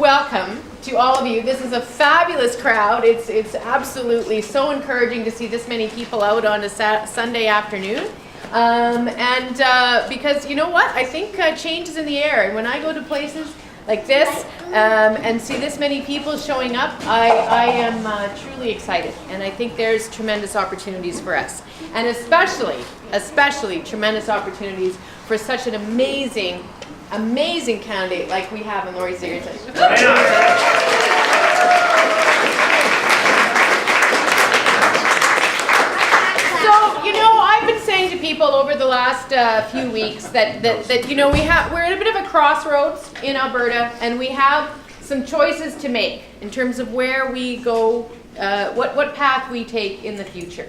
welcome to all of you. This is a fabulous crowd. It's absolutely so encouraging to see this many people out on a Sunday afternoon. Because you know what? I think change is in the air. And when I go to places like this and see this many people showing up, I am truly excited. And I think there's tremendous opportunities for us. And especially tremendous opportunities for such an amazing candidate like we have in Lori Sigurdson. So, you know, I've been saying to people over the last few weeks that you know, we're at a bit of a crossroads in Alberta, and we have some choices to make in terms of where we go, what path we take in the future.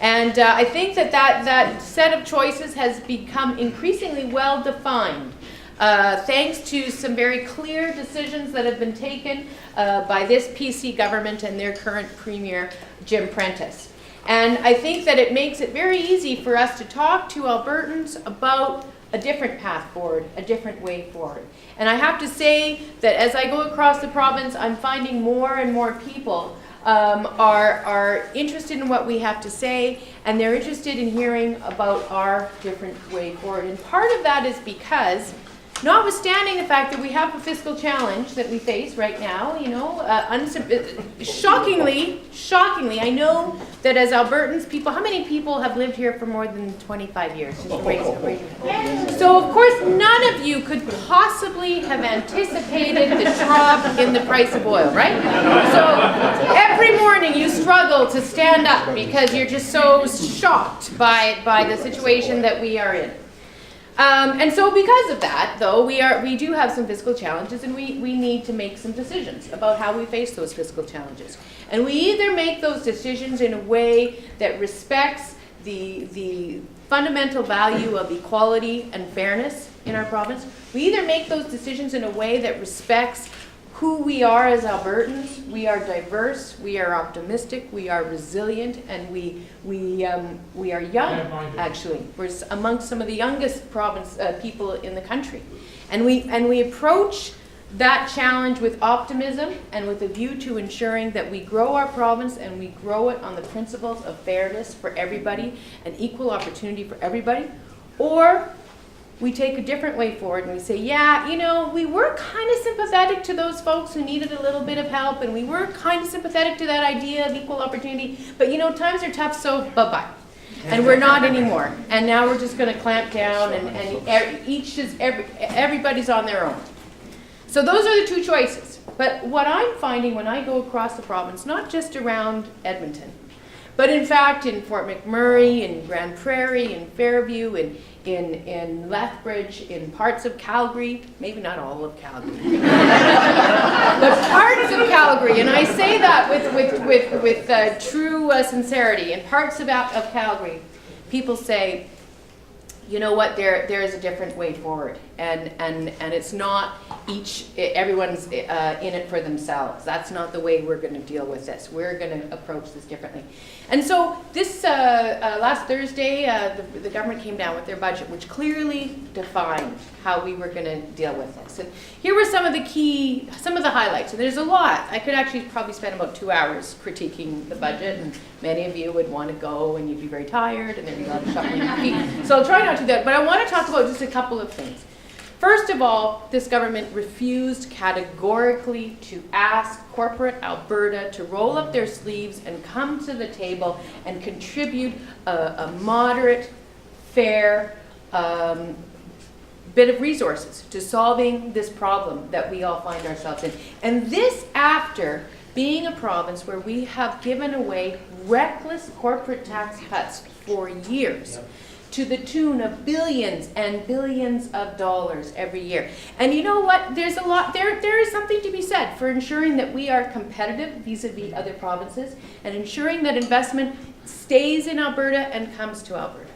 And I think that set of choices has become increasingly well defined. Thanks to some very clear decisions that have been taken by this PC government and their current premier, Jim Prentice. And I think that it makes it very easy for us to talk to Albertans about a different path forward, a different way forward. And I have to say that as I go across the province, I'm finding more and more people are interested in what we have to say, and they're interested in hearing about our different way forward. And part of that is because, notwithstanding the fact that we have a fiscal challenge that we face right now, you know, shockingly, I know that as Albertans, how many people have lived here for more than 25 years? So of course, none of you could possibly have anticipated the drop in the price of oil, right? So every morning you struggle to stand up because you're just so shocked by the situation that we are in. And so because of that, though, we do have some fiscal challenges, and we need to make some decisions about how we face those fiscal challenges. And we either make those decisions in a way that respects the fundamental value of equality and fairness in our province. We either make those decisions in a way that respects who we are as Albertans. We are diverse, we are optimistic, we are resilient, and we are young, actually. We're amongst some of the youngest people in the country. And we approach that challenge with optimism and with a view to ensuring that we grow our province, and we grow it on the principles of fairness for everybody and equal opportunity for everybody. Or we take a different way forward and we say, yeah, you know, we were kind of sympathetic to those folks who needed a little bit of help, and we were kind of sympathetic to that idea of equal opportunity, but you know, times are tough, so bye-bye. And we're not anymore. And now we're just going to clamp down, and everybody's on their own. So those are the two choices. But what I'm finding when I go across the province, not just around Edmonton, but in fact in Fort McMurray, in Grand Prairie, in Fairview, in Lethbridge, in parts of Calgary, maybe not all of Calgary, but parts of Calgary, and I say that with true sincerity. In parts of Calgary, people say, you know what, there is a different way forward, and it's not everyone's in it for themselves. That's not the way we're going to deal with this. We're going to approach this differently. And so this last Thursday, the government came down with their budget, which clearly defined how we were going to deal with this. And here were some of the highlights. And there's a lot. I could actually probably spend about 2 hours critiquing the budget, and many of you would want to go, and you'd be very tired, and there'd be a lot of shuffling of feet. So I'll try not to do that. But I want to talk about just a couple of things. First of all, this government refused categorically to ask corporate Alberta to roll up their sleeves and come to the table and contribute a moderate, fair bit of resources to solving this problem that we all find ourselves in. And this after being a province where we have given away reckless corporate tax cuts for years, to the tune of billions and billions of dollars every year. And you know what? There's a lot, there is something to be said for ensuring that we are competitive vis-a-vis other provinces, and ensuring that investment stays in Alberta and comes to Alberta.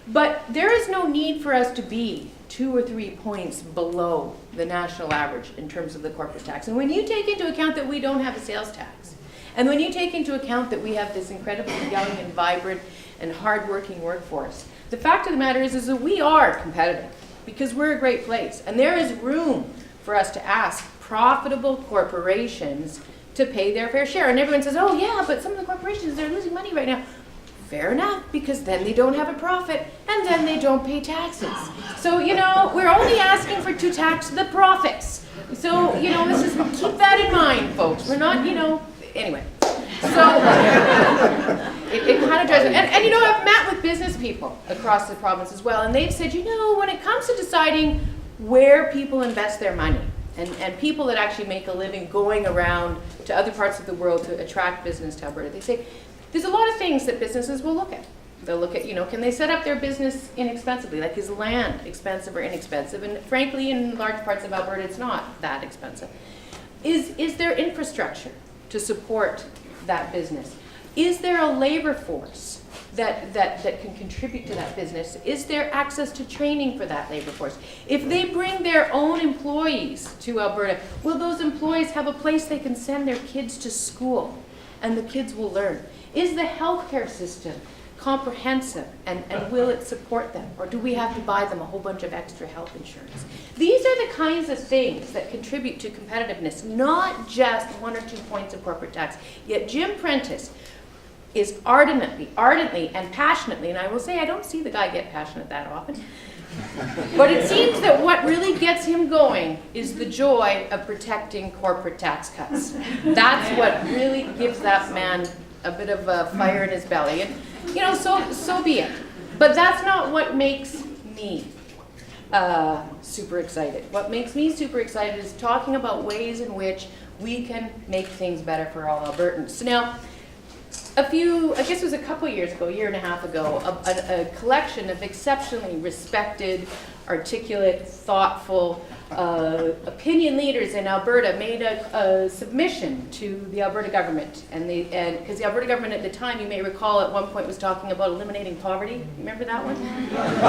But there is no need for us to be 2 or 3 points below the national average in terms of the corporate tax. And when you take into account that we don't have a sales tax, and when you take into account that we have this incredibly young and vibrant and hardworking workforce, the fact of the matter is that we are competitive because we're a great place, and there is room for us to ask profitable corporations to pay their fair share. And everyone says, oh yeah, but some of the corporations, they're losing money right now. Fair enough, because then they don't have a profit, and then they don't pay taxes. So, you know, we're only asking to tax the profits. So, you know, let's just keep that in mind, folks. We're not, you know, anyway. So, it kind of drives me. And, you know, I've met with business people across the province as well, and they've said, you know, when it comes to deciding where people invest their money, and people that actually make a living going around to other parts of the world to attract business to Alberta, they say, there's a lot of things that businesses will look at. They'll look at, you know, can they set up their business inexpensively? Like, is land expensive or inexpensive? And frankly, in large parts of Alberta, it's not that expensive. Is there infrastructure to support that business? Is there a labor force that can contribute to that business? Is there access to training for that labor force? If they bring their own employees to Alberta, will those employees have a place they can send their kids to school and the kids will learn? Is the healthcare system comprehensive and will it support them? Or do we have to buy them a whole bunch of extra health insurance? These are the kinds of things that contribute to competitiveness, not just 1 or 2 points of corporate tax. Yet Jim Prentice is ardently and passionately, and I will say I don't see the guy get passionate that often, but it seems that what really gets him going is the joy of protecting corporate tax cuts. That's what really gives that man a bit of a fire in his belly. And, you know, so be it. But that's not what makes me super excited. What makes me super excited is talking about ways in which we can make things better for all Albertans. So now, I guess it was a couple years ago, a year and a half ago, a collection of exceptionally respected, articulate, thoughtful opinion leaders in Alberta made a submission to the Alberta government, and because the Alberta government at the time, you may recall, at one point was talking about eliminating poverty. Remember that one?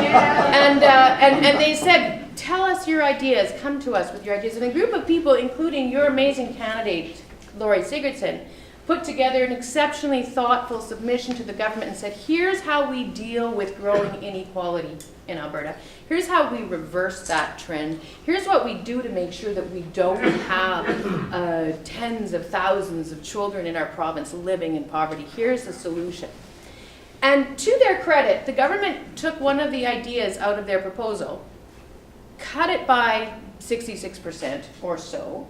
Yeah. And they said, tell us your ideas, come to us with your ideas. And a group of people, including your amazing candidate, Lori Sigurdson, put together an exceptionally thoughtful submission to the government and said, here's how we deal with growing inequality in Alberta. Here's how we reverse that trend. Here's what we do to make sure that we don't have tens of thousands of children in our province living in poverty. Here's the solution. And to their credit, the government took one of the ideas out of their proposal, cut it by 66% or so,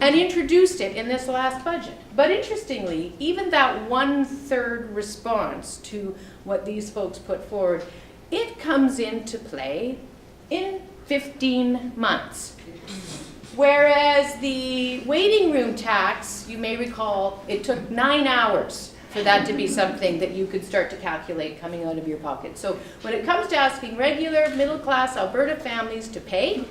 and introduced it in this last budget. But interestingly, even that 1/3 response to what these folks put forward, it comes into play in 15 months. Whereas the waiting room tax, you may recall, it took 9 hours for that to be something that you could start to calculate coming out of your pocket. So when it comes to asking regular middle-class Alberta families to pay,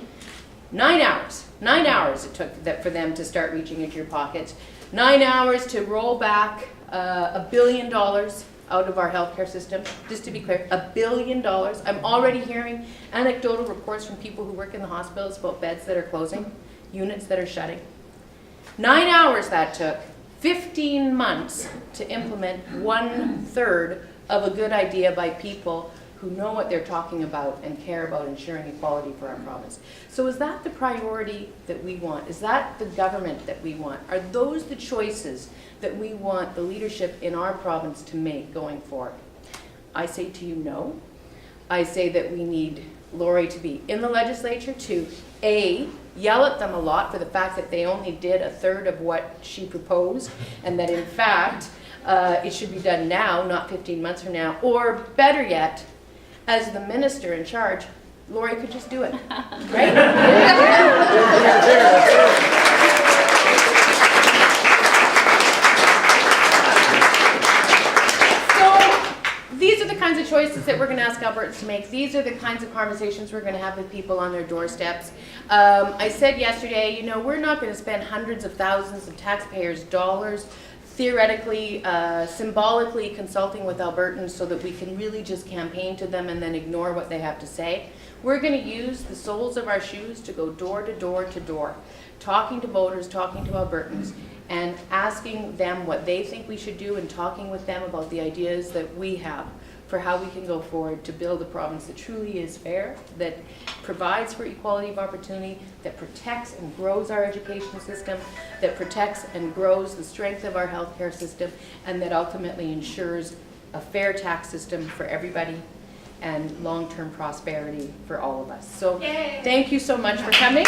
9 hours. 9 hours it took for them to start reaching into your pockets. 9 hours to roll back $1 billion out of our healthcare system. Just to be clear, $1 billion. I'm already hearing anecdotal reports from people who work in the hospitals about beds that are closing, units that are shutting. 9 hours that took. 15 months to implement 1/3 of a good idea by people who know what they're talking about and care about ensuring equality for our province. So is that the priority that we want? Is that the government that we want? Are those the choices that we want the leadership in our province to make going forward? I say to you, no. I say that we need Lori to be in the legislature to yell at them a lot for the fact that they only did 1/3 of what she proposed, and that in fact it should be done now, not 15 months from now, or better yet, as the minister in charge, Lori could just do it, right? These are the kinds of choices that we're going to ask Albertans to make. These are the kinds of conversations we're going to have with people on their doorsteps. I said yesterday, you know, we're not going to spend hundreds of thousands of taxpayers' dollars theoretically, symbolically consulting with Albertans so that we can really just campaign to them and then ignore what they have to say. We're going to use the soles of our shoes to go door to door to door, talking to voters, talking to Albertans, and asking them what they think we should do and talking with them about the ideas that we have for how we can go forward to build a province that truly is fair, that provides for equality of opportunity, that protects and grows our education system, that protects and grows the strength of our healthcare system, and that ultimately ensures a fair tax system for everybody and long-term prosperity for all of us. So thank you so much for coming.